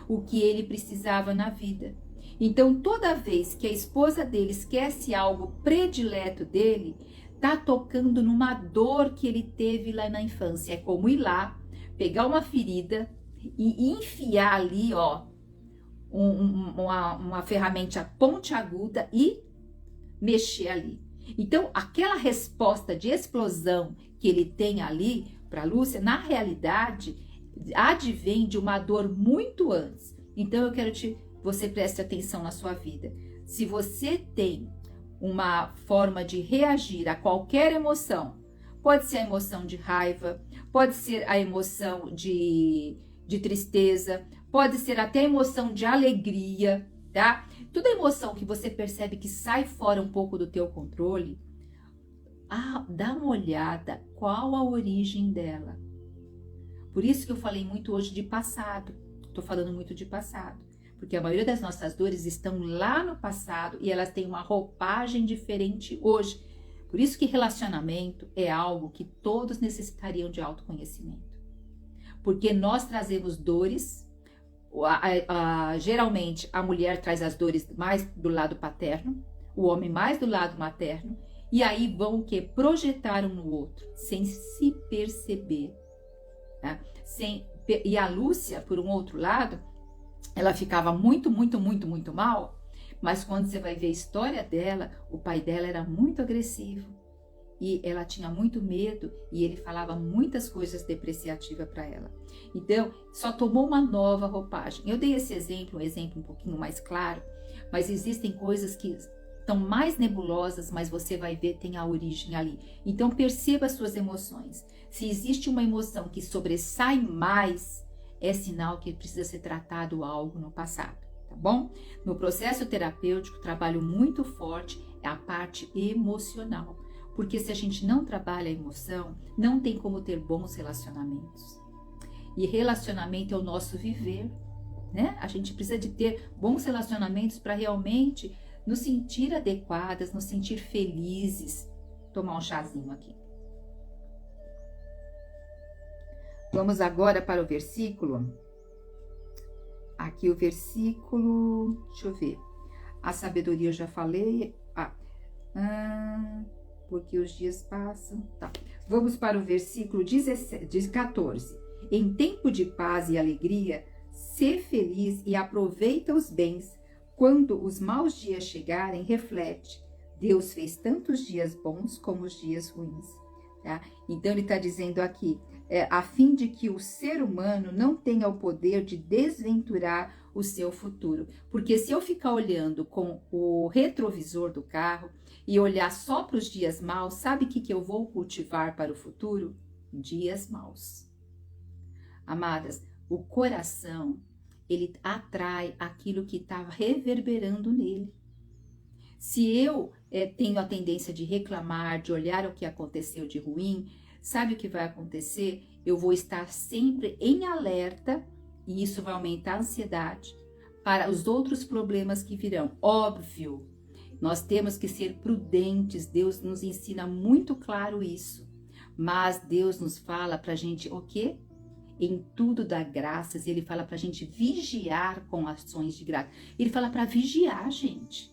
o que ele precisava na vida. Então, toda vez que a esposa dele esquece algo predileto dele, tá tocando numa dor que ele teve lá na infância. É como ir lá, pegar uma ferida e enfiar ali, ó, uma ferramenta pontiaguda e mexer ali. Então, aquela resposta de explosão que ele tem ali para Lúcia, na realidade, advém de uma dor muito antes. Então, eu quero você preste atenção na sua vida. Se você tem uma forma de reagir a qualquer emoção, pode ser a emoção de raiva, pode ser a emoção de tristeza, pode ser até a emoção de alegria, tá? Toda emoção que você percebe que sai fora um pouco do teu controle, dá uma olhada qual a origem dela. Por isso que eu falei muito hoje de passado. Estou falando muito de passado. Porque a maioria das nossas dores estão lá no passado e elas têm uma roupagem diferente hoje. Por isso que relacionamento é algo que todos necessitariam de autoconhecimento. Porque nós trazemos dores, geralmente a mulher traz as dores mais do lado paterno, o homem mais do lado materno, e aí vão o quê? Projetar um no outro, sem se perceber. Tá? E a Lúcia, por um outro lado, ela ficava muito mal, mas quando você vai ver a história dela, o pai dela era muito agressivo e ela tinha muito medo e ele falava muitas coisas depreciativas para ela. Então, só tomou uma nova roupagem. Eu dei esse exemplo, um exemplo um pouquinho mais claro, mas existem coisas que estão mais nebulosas, mas você vai ver tem a origem ali. Então, perceba as suas emoções. Se existe uma emoção que sobressai mais, é sinal que precisa ser tratado algo no passado, tá bom? No processo terapêutico, trabalho muito forte é a parte emocional, porque se a gente não trabalha a emoção, não tem como ter bons relacionamentos. E relacionamento é o nosso viver, né? A gente precisa de ter bons relacionamentos para realmente nos sentir adequadas, nos sentir felizes. Vou tomar um chazinho aqui. Vamos agora para o versículo. Aqui o versículo, deixa eu ver. A sabedoria eu já falei. Porque os dias passam. Tá. Vamos para o versículo 14. Em tempo de paz e alegria, sê feliz e aproveita os bens. Quando os maus dias chegarem, reflete. Deus fez tanto os dias bons como os dias ruins. Tá? Então ele está dizendo aqui, a fim de que o ser humano não tenha o poder de desventurar o seu futuro. Porque se eu ficar olhando com o retrovisor do carro e olhar só para os dias maus, sabe o que eu vou cultivar para o futuro? Dias maus. Amadas, o coração, ele atrai aquilo que está reverberando nele. Se eu tenho a tendência de reclamar, de olhar o que aconteceu de ruim, sabe o que vai acontecer? Eu vou estar sempre em alerta e isso vai aumentar a ansiedade para os outros problemas que virão. Óbvio, nós temos que ser prudentes, Deus nos ensina muito claro isso, mas Deus nos fala para a gente o quê? Em tudo dá graças, ele fala para a gente vigiar com ações de graça. Ele fala para vigiar, gente.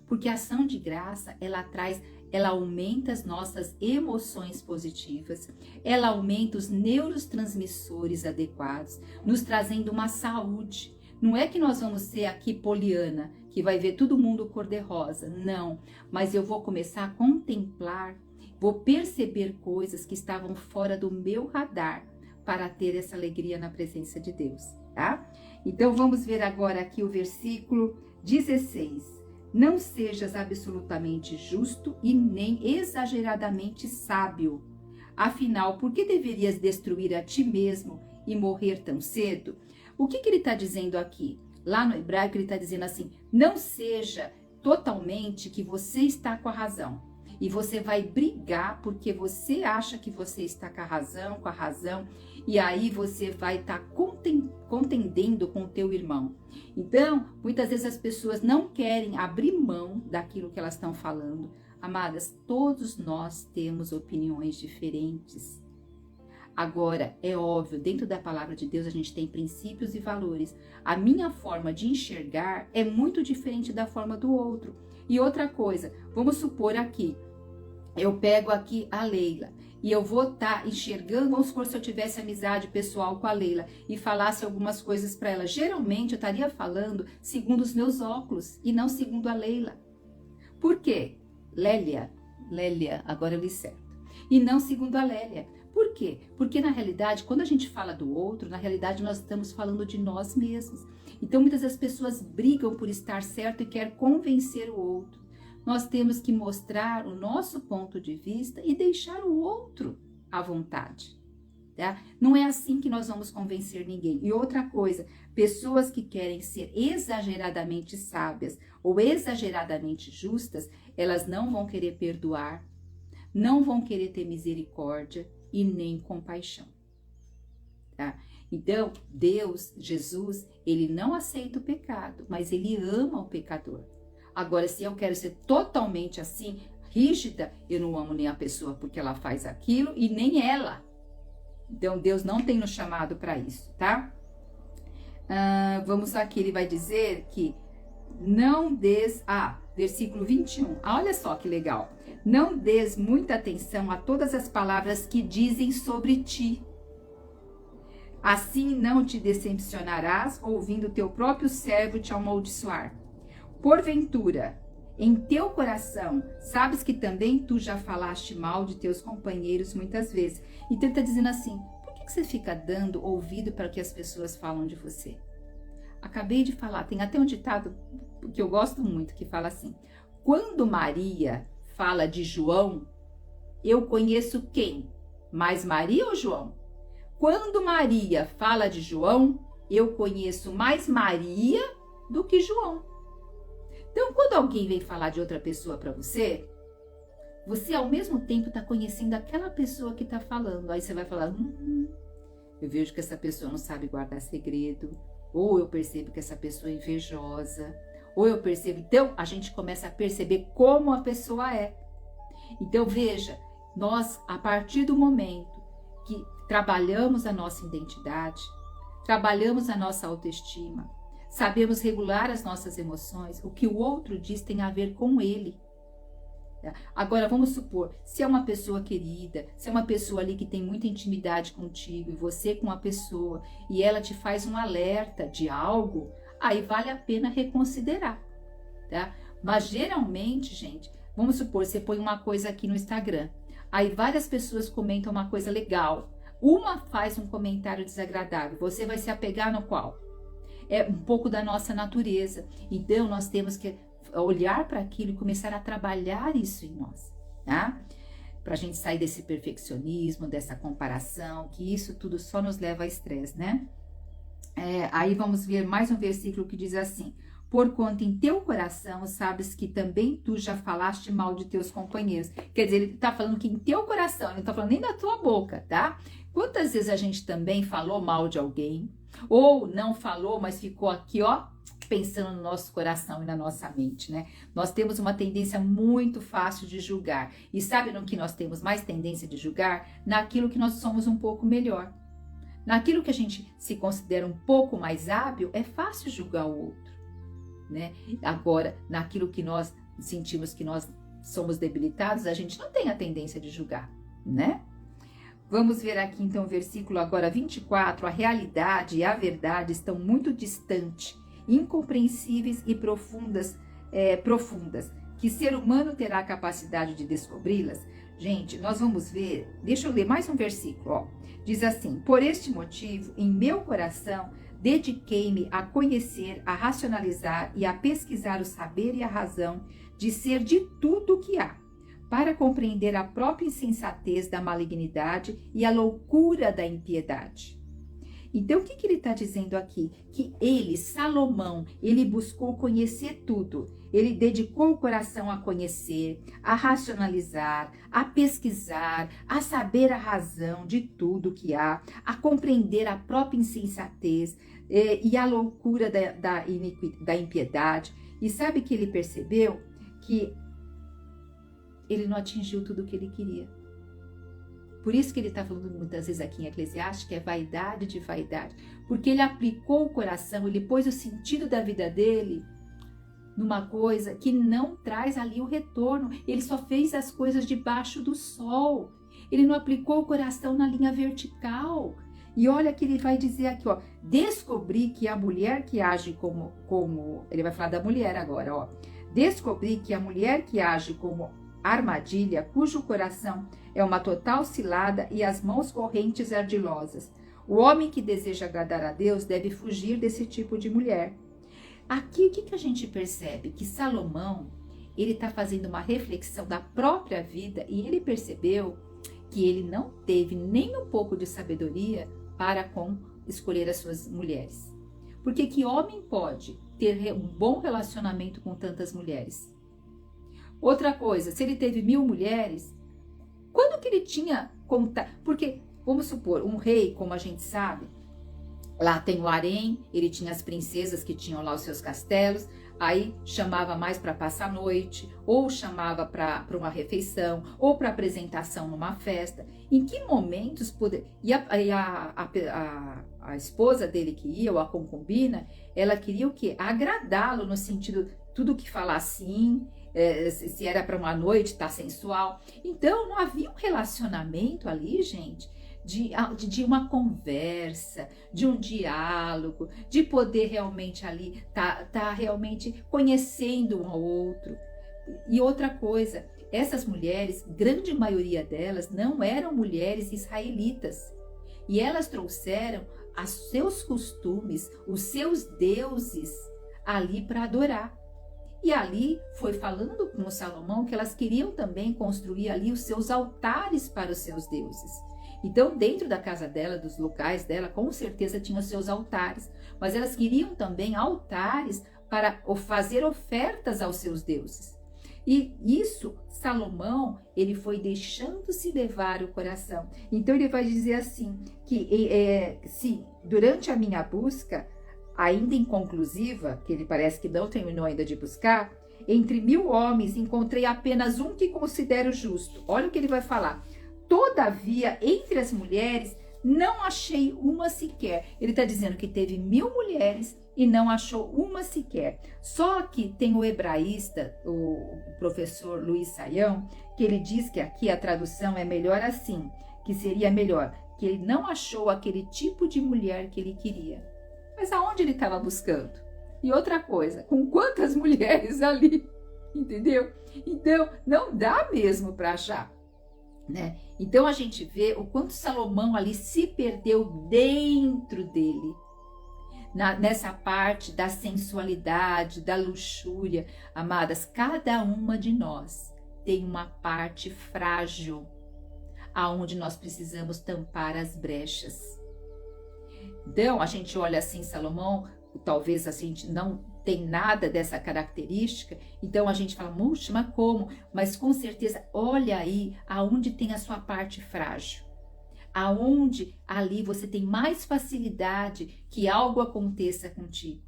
Porque a ação de graça, ela aumenta as nossas emoções positivas, ela aumenta os neurotransmissores adequados, nos trazendo uma saúde. Não é que nós vamos ser aqui poliana, que vai ver todo mundo cor-de-rosa, não. Mas eu vou começar a contemplar, vou perceber coisas que estavam fora do meu radar para ter essa alegria na presença de Deus, tá? Então vamos ver agora aqui o versículo 16. Não sejas absolutamente justo e nem exageradamente sábio. Afinal, por que deverias destruir a ti mesmo e morrer tão cedo? O que ele está dizendo aqui? Lá no hebraico ele está dizendo assim, não seja totalmente que você está com a razão. E você vai brigar porque você acha que você está com a razão, e aí você vai estar contendendo com o teu irmão. Então, muitas vezes as pessoas não querem abrir mão daquilo que elas estão falando. Amadas, todos nós temos opiniões diferentes. Agora, é óbvio, dentro da palavra de Deus a gente tem princípios e valores. A minha forma de enxergar é muito diferente da forma do outro. E outra coisa, vamos supor aqui, eu pego aqui a Leila e eu vou estar enxergando, vamos supor se eu tivesse amizade pessoal com a Leila e falasse algumas coisas para ela. Geralmente eu estaria falando segundo os meus óculos e não segundo a Leila. Por quê? Lélia, agora eu li certo. E não segundo a Lélia. Por quê? Porque na realidade, quando a gente fala do outro, na realidade nós estamos falando de nós mesmos. Então muitas das pessoas brigam por estar certo e querem convencer o outro. Nós temos que mostrar o nosso ponto de vista e deixar o outro à vontade. Tá? Não é assim que nós vamos convencer ninguém. E outra coisa, pessoas que querem ser exageradamente sábias ou exageradamente justas, elas não vão querer perdoar, não vão querer ter misericórdia e nem compaixão. Tá? Então, Deus, Jesus, ele não aceita o pecado, mas ele ama o pecador. Agora, se eu quero ser totalmente assim, rígida, eu não amo nem a pessoa porque ela faz aquilo e nem ela. Então, Deus não tem nos chamado para isso, tá? Vamos aqui, ele vai dizer que não des... versículo 21. Olha só que legal. Não des muita atenção a todas as palavras que dizem sobre ti. Assim não te decepcionarás ouvindo teu próprio servo te amaldiçoar. Porventura, em teu coração, sabes que também tu já falaste mal de teus companheiros muitas vezes. Então ele está dizendo assim, por que você fica dando ouvido para o que as pessoas falam de você? Acabei de falar, tem até um ditado que eu gosto muito, que fala assim, quando Maria fala de João, eu conheço quem? Mais Maria ou João? Quando Maria fala de João, eu conheço mais Maria do que João. Então, quando alguém vem falar de outra pessoa para você, você ao mesmo tempo está conhecendo aquela pessoa que está falando. Aí você vai falar, eu vejo que essa pessoa não sabe guardar segredo, ou eu percebo que essa pessoa é invejosa, ou eu percebo... Então, a gente começa a perceber como a pessoa é. Então, veja, nós, a partir do momento que trabalhamos a nossa identidade, trabalhamos a nossa autoestima, sabemos regular as nossas emoções, o que o outro diz tem a ver com ele. Agora, vamos supor, se é uma pessoa querida, se é uma pessoa ali que tem muita intimidade contigo, e você com a pessoa, e ela te faz um alerta de algo, aí vale a pena reconsiderar, tá? Mas geralmente, gente, vamos supor, você põe uma coisa aqui no Instagram, aí várias pessoas comentam uma coisa legal, uma faz um comentário desagradável, você vai se apegar no qual? É um pouco da nossa natureza. Então, nós temos que olhar para aquilo e começar a trabalhar isso em nós, tá? Para a gente sair desse perfeccionismo, dessa comparação, que isso tudo só nos leva a estresse, né? Aí vamos ver mais um versículo que diz assim, porquanto em teu coração sabes que também tu já falaste mal de teus companheiros. Quer dizer, ele está falando que em teu coração, ele não está falando nem da tua boca, tá? Quantas vezes a gente também falou mal de alguém, ou não falou, mas ficou aqui, ó, pensando no nosso coração e na nossa mente, né? Nós temos uma tendência muito fácil de julgar. E sabe no que nós temos mais tendência de julgar? Naquilo que nós somos um pouco melhor. Naquilo que a gente se considera um pouco mais hábil, é fácil julgar o outro, né? Agora, naquilo que nós sentimos que nós somos debilitados, a gente não tem a tendência de julgar, né? Vamos ver aqui então o versículo agora 24. A realidade e a verdade estão muito distantes, incompreensíveis e profundas. Que ser humano terá a capacidade de descobri-las? Gente, nós vamos ver, deixa eu ler mais um versículo, ó. Diz assim, por este motivo, em meu coração, dediquei-me a conhecer, a racionalizar e a pesquisar o saber e a razão de ser de tudo o que há, para compreender a própria insensatez da malignidade e a loucura da impiedade. Então, o que ele está dizendo aqui? Que ele, Salomão, ele buscou conhecer tudo. Ele dedicou o coração a conhecer, a racionalizar, a pesquisar, a saber a razão de tudo que há, a compreender a própria insensatez e a loucura da impiedade. E sabe que ele percebeu que ele não atingiu tudo o que ele queria. Por isso que ele está falando muitas vezes aqui em Eclesiastes que é vaidade de vaidade. Porque ele aplicou o coração, ele pôs o sentido da vida dele numa coisa que não traz ali o retorno. Ele só fez as coisas debaixo do sol. Ele não aplicou o coração na linha vertical. E olha que ele vai dizer aqui, ó. Descobri que a mulher que age como... Ele vai falar da mulher agora, ó. Descobri que a mulher que age como armadilha, cujo coração é uma total cilada e as mãos correntes ardilosas. O homem que deseja agradar a Deus deve fugir desse tipo de mulher. Aqui o que a gente percebe? Que Salomão, ele está fazendo uma reflexão da própria vida e ele percebeu que ele não teve nem um pouco de sabedoria para com escolher as suas mulheres. Porque que homem pode ter um bom relacionamento com tantas mulheres? Outra coisa, se ele teve 1000 mulheres, quando que ele tinha contato? Porque, vamos supor, um rei, como a gente sabe, lá tem o harém, ele tinha as princesas que tinham lá os seus castelos, aí chamava mais para passar a noite, ou chamava para uma refeição, ou para apresentação numa festa. Em que momentos poder... E a esposa dele que ia, ou a concubina, ela queria o quê? Agradá-lo no sentido, tudo que falar sim, se era para uma noite, tá sensual. Então não havia um relacionamento ali, gente, de uma conversa, de um diálogo, de poder realmente ali tá realmente conhecendo um ao outro. E outra coisa, essas mulheres, grande maioria delas, não eram mulheres israelitas. E elas trouxeram os seus costumes, os seus deuses ali para adorar. E ali foi falando com Salomão que elas queriam também construir ali os seus altares para os seus deuses. Então, dentro da casa dela, dos locais dela, com certeza tinha os seus altares, mas elas queriam também altares para fazer ofertas aos seus deuses. E isso, Salomão, ele foi deixando-se levar o coração. Então, ele vai dizer assim, que se durante a minha busca, ainda inconclusiva, que ele parece que não terminou ainda de buscar, entre 1000 homens encontrei apenas um que considero justo. Olha o que ele vai falar. Todavia, entre as mulheres, não achei uma sequer. Ele está dizendo que teve 1000 mulheres e não achou uma sequer. Só que tem o hebraísta, o professor Luiz Saião, que ele diz que aqui a tradução é melhor assim, que seria melhor, que ele não achou aquele tipo de mulher que ele queria. Mas aonde ele estava buscando? E outra coisa, com quantas mulheres ali? Entendeu? Então, não dá mesmo para achar. Né? Então a gente vê o quanto Salomão ali se perdeu dentro dele, nessa parte da sensualidade, da luxúria. Amadas, cada uma de nós tem uma parte frágil, aonde nós precisamos tampar as brechas. Então a gente olha assim, Salomão, talvez a gente não tem nada dessa característica, então a gente fala, muxa, mas como? Mas com certeza, olha aí aonde tem a sua parte frágil, aonde ali você tem mais facilidade que algo aconteça contigo.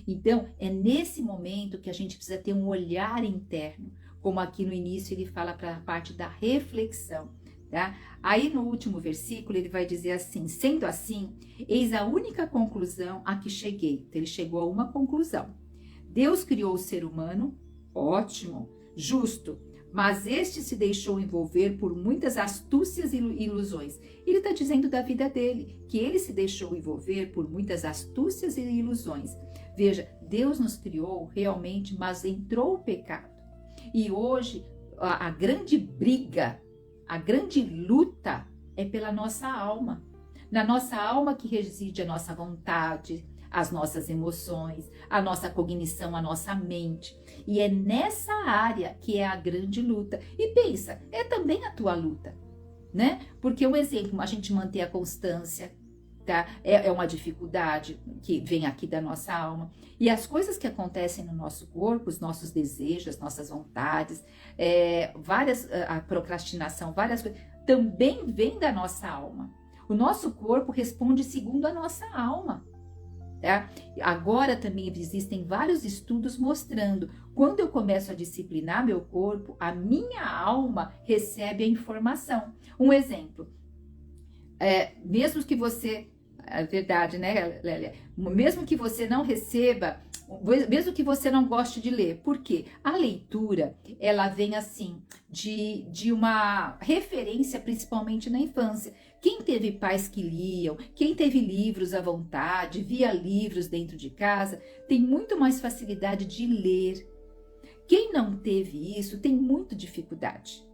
Então é nesse momento que a gente precisa ter um olhar interno, como aqui no início ele fala para a parte da reflexão. Tá? Aí no último versículo ele vai dizer assim, sendo assim, eis a única conclusão a que cheguei. Então ele chegou a uma conclusão. Deus criou o ser humano, ótimo, justo, mas este se deixou envolver por muitas astúcias e ilusões. Ele está dizendo da vida dele, que ele se deixou envolver por muitas astúcias e ilusões. Veja, Deus nos criou realmente, mas entrou o pecado. E hoje a grande briga, a grande luta é pela nossa alma. Na nossa alma que reside a nossa vontade, as nossas emoções, a nossa cognição, a nossa mente. E é nessa área que é a grande luta. E pensa, é também a tua luta, né? Porque um exemplo, a gente manter a constância, tá? É uma dificuldade que vem aqui da nossa alma. E as coisas que acontecem no nosso corpo, os nossos desejos, as nossas vontades, a procrastinação, várias coisas, também vem da nossa alma. O nosso corpo responde segundo a nossa alma. Tá? Agora também existem vários estudos mostrando, quando eu começo a disciplinar meu corpo, a minha alma recebe a informação. Um exemplo, mesmo que você, é verdade, né, Lélia? Mesmo que você não receba, mesmo que você não goste de ler, por quê? A leitura, ela vem assim, de uma referência, principalmente na infância. Quem teve pais que liam, quem teve livros à vontade, via livros dentro de casa, tem muito mais facilidade de ler. Quem não teve isso, tem muita dificuldade.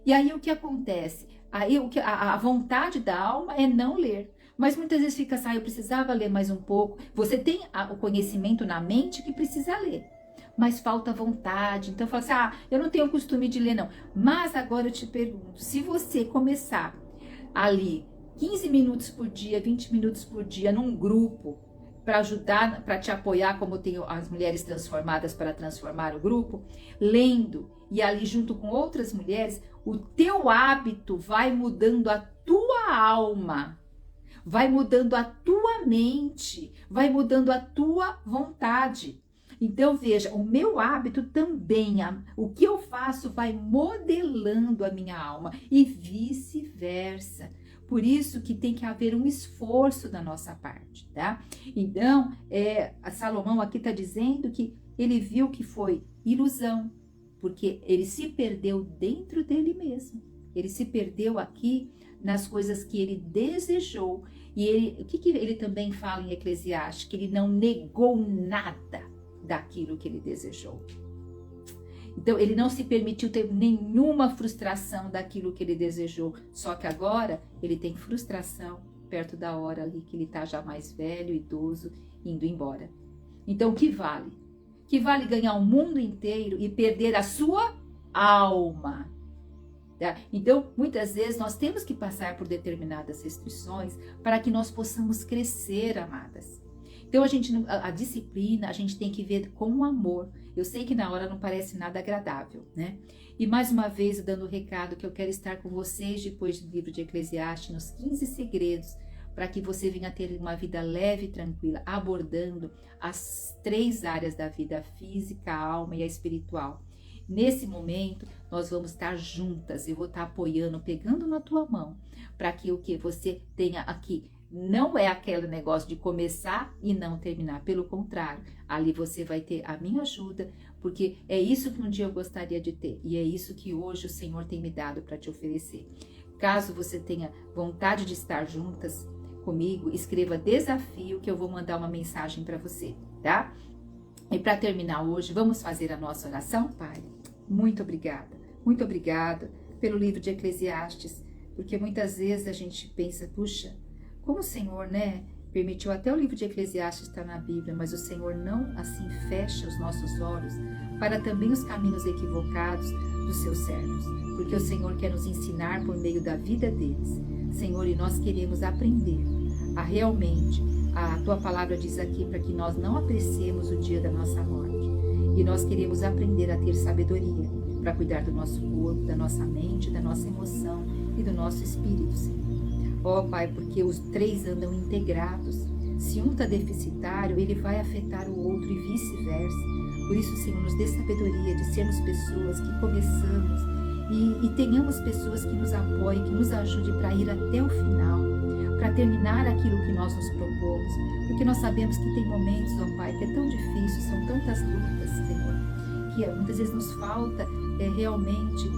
E aí o que acontece? Aí a vontade da alma é não ler. Mas muitas vezes fica assim, eu precisava ler mais um pouco. Você tem o conhecimento na mente que precisa ler. mas falta vontade. Então fala assim, eu não tenho o costume de ler não. Mas agora eu te pergunto, se você começar ali 15 minutos por dia, 20 minutos por dia num grupo para ajudar, para te apoiar, como tem as mulheres transformadas para transformar o grupo, lendo e ali junto com outras mulheres, o teu hábito vai mudando a tua alma, vai mudando a tua mente, vai mudando a tua vontade. Então veja, o meu hábito também, o que eu faço vai modelando a minha alma e vice-versa. Por isso que tem que haver um esforço da nossa parte, tá? Então, a Salomão aqui está dizendo que ele viu que foi ilusão, porque ele se perdeu dentro dele mesmo. Ele se perdeu aqui nas coisas que ele desejou. E o que ele também fala em Eclesiastes? Que ele não negou nada daquilo que ele desejou. Então, ele não se permitiu ter nenhuma frustração daquilo que ele desejou. Só que agora, ele tem frustração perto da hora ali que ele está já mais velho, idoso, indo embora. Então, o que vale? Que vale ganhar o mundo inteiro e perder a sua alma. Tá? Então, muitas vezes, nós temos que passar por determinadas restrições para que nós possamos crescer, amadas. Então, a disciplina, a gente tem que ver com amor. Eu sei que na hora não parece nada agradável, né? E mais uma vez, dando o recado que eu quero estar com vocês depois do livro de Eclesiastes, nos 15 segredos, para que você venha ter uma vida leve e tranquila, abordando as 3 áreas da vida, a física, a alma e a espiritual. Nesse momento, nós vamos estar juntas, eu vou estar apoiando, pegando na tua mão, para que o que você tenha aqui, não é aquele negócio de começar e não terminar. Pelo contrário, ali você vai ter a minha ajuda, porque é isso que um dia eu gostaria de ter. E é isso que hoje o Senhor tem me dado para te oferecer. Caso você tenha vontade de estar juntas comigo, escreva desafio que eu vou mandar uma mensagem para você, tá? E para terminar hoje, vamos fazer a nossa oração, Pai? Muito obrigada pelo livro de Eclesiastes, porque muitas vezes a gente pensa, puxa, como o Senhor, né, permitiu até o livro de Eclesiastes estar na Bíblia, mas o Senhor não assim fecha os nossos olhos para também os caminhos equivocados dos seus servos, porque o Senhor quer nos ensinar por meio da vida deles. Senhor, e nós queremos aprender a realmente, a Tua palavra diz aqui para que nós não apreciemos o dia da nossa morte, e nós queremos aprender a ter sabedoria para cuidar do nosso corpo, da nossa mente, da nossa emoção e do nosso espírito, Senhor. Ó Pai, porque os 3 andam integrados. Se um está deficitário, ele vai afetar o outro e vice-versa. Por isso, Senhor, nos dê sabedoria de sermos pessoas que começamos e tenhamos pessoas que nos apoiem, que nos ajudem para ir até o final, para terminar aquilo que nós nos propomos. Porque nós sabemos que tem momentos, ó Pai, que é tão difícil, são tantas lutas, Senhor, que muitas vezes nos falta realmente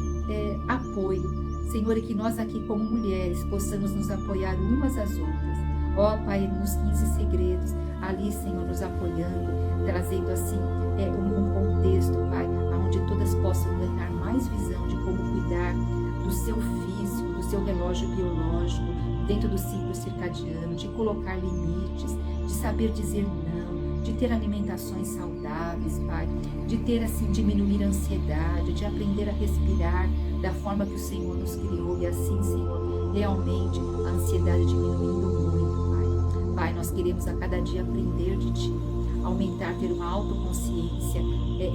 apoio. Senhor, e que nós aqui como mulheres possamos nos apoiar umas às outras. Ó Pai, nos 15 segredos, ali, Senhor, nos apoiando, trazendo assim um contexto, Pai, onde todas possam ganhar mais visão de como cuidar do seu físico, do seu relógio biológico, dentro do ciclo circadiano, de colocar limites, de saber dizer não, de ter alimentações saudáveis, Pai, de ter assim, diminuir a ansiedade, de aprender a respirar da forma que o Senhor nos criou e assim, Senhor, realmente a ansiedade diminuindo muito, Pai. Pai, nós queremos a cada dia aprender de Ti, aumentar, ter uma autoconsciência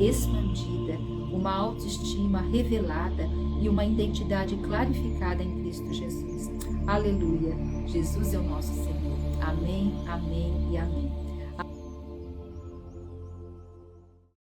expandida, uma autoestima revelada e uma identidade clarificada em Cristo Jesus. Aleluia! Jesus é o nosso Senhor. Amém, amém e amém.